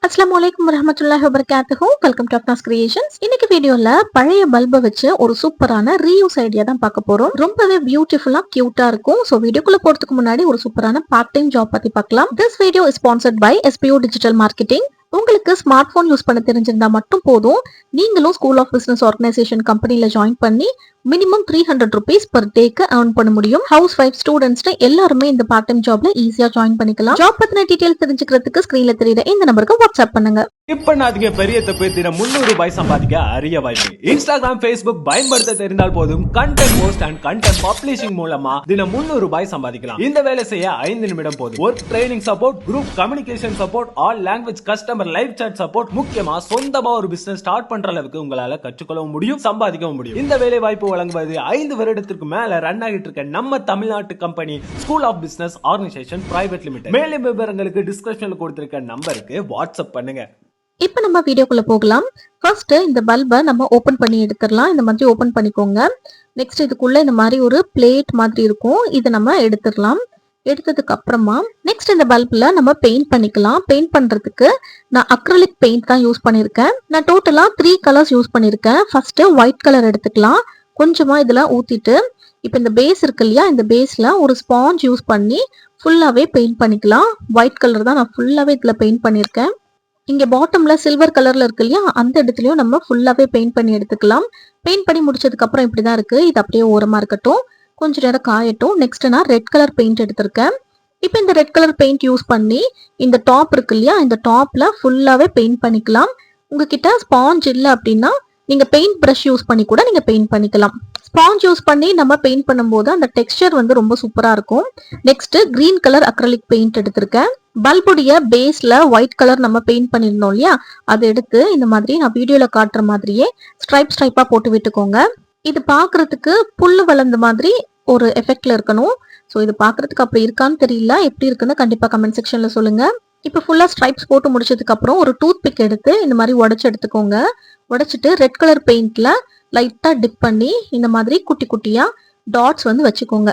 அஸ்ஸலாமுஅலைக்கும் வரஹ்மத்துல்லாஹி வபரகாத்துஹு. Welcome to Apnas creations. இன்னைக்கு வீடியோல பழைய பல்பை வச்சு ஒரு சூப்பரான ரீயூஸ் ஐடியா தான் பார்க்க போறோம். ரொம்பவே பியூட்டிஃபுல்லா கியூட்டா இருக்கும். சோ வீடியோக்குள்ள போறதுக்கு முன்னாடி ஒரு சூப்பரான பார்ட் டைம் ஜாப் பத்தி பார்க்கலாம். This video is sponsored by SPO digital marketing. உங்களுக்கு ஸ்மார்ட் போன் யூஸ் பண்ண தெரிஞ்சிருந்தா மட்டும் போதும், நீங்களும் ஸ்கூல் ஆஃப் பிசினஸ் ஆர்கனைசேஷன் கம்பெனில ஜாயின் பண்ணி மினிமம் 300 rupees per டேக்கு earn பண்ண முடியும். ஹவுஸ் வைஃப் ஸ்டூடெண்ட்ஸ் எல்லாருமே இந்த பார்ட் டைம் ஜாப்ல ஈஸியா ஜாயின் பண்ணிக்கலாம். ஜாப் பத்தின டீடைல்ஸ் தெரிஞ்சுக்கிறதுக்கு ஸ்கிரீன்ல தெரியுற இந்த நம்பருக்கு வாட்ஸ்அப் பண்ணுங்க. இப்ப நாத்துக்கு பெரிய தப்பு தினம் 300 ரூபாய் சம்பாதிக்க அரிய வாய்ப்பு. இன்ஸ்டாகிராம், Facebook பயன்படுத்த தெரிந்தால் போதும் content post and content publishing மூலமா தினம் 300 ரூபாய் சம்பாதிக்கலாம். இந்த வேலை செய்ய 5 நிமிடம் போதும். Work training support, group communication support, all language customer live chat support, முக்கியமா சொந்தமா ஒரு பிசினஸ் ஸ்டார்ட் பண்ற அளவுக்கு உங்களால கற்றுக்கொள்ளவும் முடியும், சம்பாதிக்கவும் முடியும். இந்த வேலை வாய்ப்பு வழங்குவது 5 வருடத்திற்கு மேல ரன் ஆகிட்டு இருக்க நம்ம தமிழ்நாட்டு company school of business organization private limited. மேலும் விவரங்களுக்கு டிஸ்கிரிப்ஷன்ல கொடுத்திருக்க நம்பருக்கு வாட்ஸ்அப் பண்ணுங்க. இப்ப நம்ம வீடியோக்குள்ள போகலாம். ஃபர்ஸ்ட் இந்த பல்பை நம்ம ஓபன் பண்ணி எடுத்துடலாம். இந்த மாதிரி ஓபன் பண்ணிக்கோங்க. நெக்ஸ்ட் இதுக்குள்ள இந்த மாதிரி ஒரு பிளேட் மாதிரி இருக்கும், இதை நம்ம எடுத்துடலாம். எடுத்ததுக்கு அப்புறமா நெக்ஸ்ட் இந்த பல்ப்ல நம்ம பெயிண்ட் பண்ணிக்கலாம். பெயிண்ட் பண்றதுக்கு நான் அக்ரிலிக் பெயிண்ட் தான் யூஸ் பண்ணிருக்கேன். நான் டோட்டலா 3 கலர்ஸ் யூஸ் பண்ணிருக்கேன். ஃபர்ஸ்ட் ஒயிட் கலர் எடுத்துக்கலாம். கொஞ்சமா இதுல ஊத்திட்டு இப்ப இந்த பேஸ் இருக்கு இல்லையா, இந்த பேஸ்ல ஒரு ஸ்பாஞ்ச் யூஸ் பண்ணி ஃபுல்லாவே பெயிண்ட் பண்ணிக்கலாம். ஒயிட் கலர் தான் நான் ஃபுல்லாவே இதுல பெயிண்ட் பண்ணிருக்கேன். இங்க பாட்டம்ல சில்வர் கலர்ல இருக்கு இல்லையா, அந்த இடத்துலயும் நம்ம ஃபுல்லாவே பெயிண்ட் பண்ணி எடுத்துக்கலாம். பெயிண்ட் பண்ணி முடிச்சதுக்கு அப்புறம் இப்படிதான் இருக்கு. இது அப்படியே ஓரமா இருக்கட்டும், கொஞ்ச நேரம் காயட்டும். நெக்ஸ்ட் நான் ரெட் கலர் பெயிண்ட் எடுத்திருக்கேன். இப்போ இந்த ரெட் கலர் பெயிண்ட் யூஸ் பண்ணி இந்த டாப் இருக்கு இல்லையா, இந்த டாப்ல ஃபுல்லாவே பெயிண்ட் பண்ணிக்கலாம். உங்ககிட்ட ஸ்பாஞ்ச் இல்லை அப்படின்னா நீங்க பெயிண்ட் பிரஷ் யூஸ் பண்ணி கூட நீங்க பெயிண்ட் பண்ணிக்கலாம். ஸ்பாஞ்ச் யூஸ் பண்ணி நம்ம பெயிண்ட் பண்ணும்போது அந்த டெக்ஸ்சர் வந்து ரொம்ப சூப்பரா இருக்கும். Next green colour acrylic paint எடுத்திருக்கேன். பல்புடைய பேஸ்ல ஒயிட் கலர் நம்ம பெயிண்ட் பண்ணிருந்தோம் இல்லையா, அதை எடுத்து இந்த மாதிரி நான் வீடியோல காட்டுற மாதிரியே ஸ்ட்ரைப்பா போட்டு விட்டுக்கோங்க. இது பாக்குறதுக்கு புல்லு வளர்ந்த மாதிரி ஒரு எஃபெக்ட்ல இருக்கணும். ஸோ இது பாக்குறதுக்கு அப்படி இருக்கான்னு தெரியல, எப்படி இருக்குன்னு கண்டிப்பா கமெண்ட் செக்ஷன்ல சொல்லுங்க. இப்போ ஃபுல்லா ஸ்ட்ரைப்ஸ் போட்டு முடிச்சதுக்கு அப்புறம் ஒரு டூத் பிக் எடுத்து இந்த மாதிரி உடைச்சு எடுத்துக்கோங்க. உடைச்சிட்டு ரெட் கலர் பெயிண்ட்ல லைட்டா டிப் பண்ணி இந்த மாதிரி குட்டி குட்டியா டாட்ஸ் வந்து வச்சுக்கோங்க.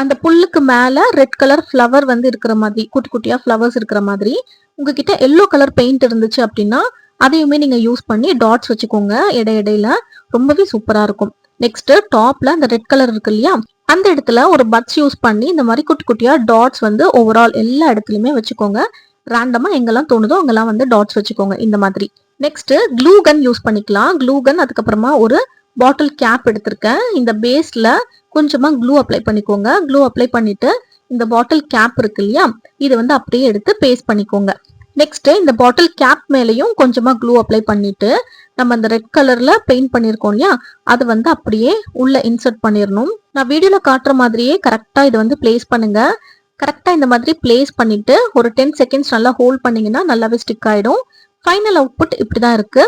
அந்த புல்லுக்கு மேல ரெட் கலர் ஃப்ளவர் வந்து இருக்கிற மாதிரி, குட்டி குட்டியா ஃப்ளவர்ஸ் இருக்கிற மாதிரி. உங்ககிட்ட எல்லோ கலர் பெயிண்ட் இருந்துச்சு அப்படின்னா அதையுமே நீங்க யூஸ் பண்ணி டாட்ஸ் வச்சுக்கோங்க இடையில. ரொம்பவே சூப்பரா இருக்கும். நெக்ஸ்ட் டாப்ல அந்த ரெட் கலர் இருக்கு இல்லையா, அந்த இடத்துல ஒரு பட்ஸ் யூஸ் பண்ணி இந்த மாதிரி குட்டி குட்டியா டாட்ஸ் வந்து ஓவரால் எல்லா இடத்துலயுமே வச்சுக்கோங்க. ரேண்டமா எங்கெல்லாம் தோணுதோ அங்கெல்லாம் வந்து டாட்ஸ் வச்சுக்கோங்க இந்த மாதிரி. நெக்ஸ்ட் க்ளூ கன் யூஸ் பண்ணிக்கலாம். க்ளூ கன், அதுக்கப்புறமா ஒரு பாட்டில் கேப் எடுத்திருக்கேன். இந்த பேஸ்ல கொஞ்சமா க்ளூ அப்ளை பண்ணிக்கோங்க. க்ளூ அப்ளை பண்ணிட்டு இந்த பாட்டில் கேப் இருக்கு இல்லையா, இதை வந்து அப்படியே எடுத்து பேஸ்ட் பண்ணிக்கோங்க. நெக்ஸ்ட் இந்த பாட்டில் கேப் மேலையும் கொஞ்சமா க்ளூ அப்ளை பண்ணிட்டு நம்ம அந்த ரெட் கலர்ல பெயிண்ட் பண்ணிருக்கோம் இல்லையா, அதை வந்து அப்படியே உள்ள இன்சர்ட் பண்ணிடணும். நான் வீடியோல காட்டுற மாதிரியே கரெக்டா இதை வந்து பிளேஸ் பண்ணுங்க. கரெக்டா இந்த மாதிரி பிளேஸ் பண்ணிட்டு ஒரு 10 செகண்ட்ஸ் நல்லா ஹோல்ட் பண்ணீங்கன்னா நல்லாவே ஸ்டிக் ஆயிடும். ஃபைனல் அவுட்புட் இப்படிதான் இருக்கு.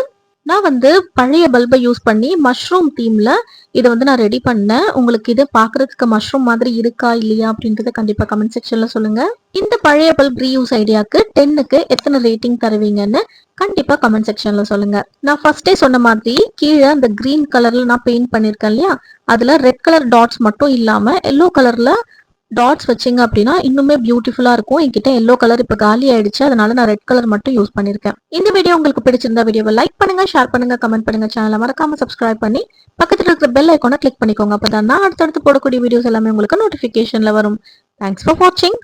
நான் வந்து பழைய பல்பை யூஸ் பண்ணி மஷ்ரூம் தீம்ல இதை வந்து நான் ரெடி பண்ணேன். உங்களுக்கு இது பாக்குறதுக்கு மஷ்ரூம் மாதிரி இருக்கா இல்லையா அப்படின்றத கண்டிப்பா கமெண்ட் செக்ஷன்ல சொல்லுங்க. இந்த பழைய பல்ப் ரீயூஸ் ஐடியாக்கு 10க்கு எத்தனை ரேட்டிங் தருவீங்கன்னு கண்டிப்பா கமெண்ட் செக்ஷன்ல சொல்லுங்க. நான் ஃபர்ஸ்டே சொன்ன மாதிரி கீழே அந்த கிரீன் கலர்ல நான் பெயிண்ட் பண்ணிருக்கேன் இல்லையா, அதுல ரெட் கலர் டாட்ஸ் மட்டும் இல்லாம எல்லோ கலர்ல டாட்ஸ் வச்சிங்க அப்படின்னா இன்னுமே பியூட்டிஃபுல்லா இருக்கும். என்கிட்ட எல்லோ கலர் இப்ப காலி ஆயிடுச்சு, அதனால நான் ரெட் கலர் மட்டும் யூஸ் பண்ணிருக்கேன். இந்த வீடியோ உங்களுக்கு பிடிச்சிருந்தா வீடியோவை லைக் பண்ணுங்க, ஷேர் பண்ணுங்க, கமெண்ட் பண்ணுங்க. சேனலை மறக்காம சப்ஸ்கிரைப் பண்ணி பக்கத்துல இருக்கிற பெல் ஐகானை கிளிக் பண்ணிக்கோங்க. அப்பதான் நான் அடுத்தடுத்து போடக்கூடிய வீடியோஸ் எல்லாமே உங்களுக்கு நோட்டிபிகேஷன்ல வரும். தேங்க்ஸ் ஃபார் வாட்சிங்.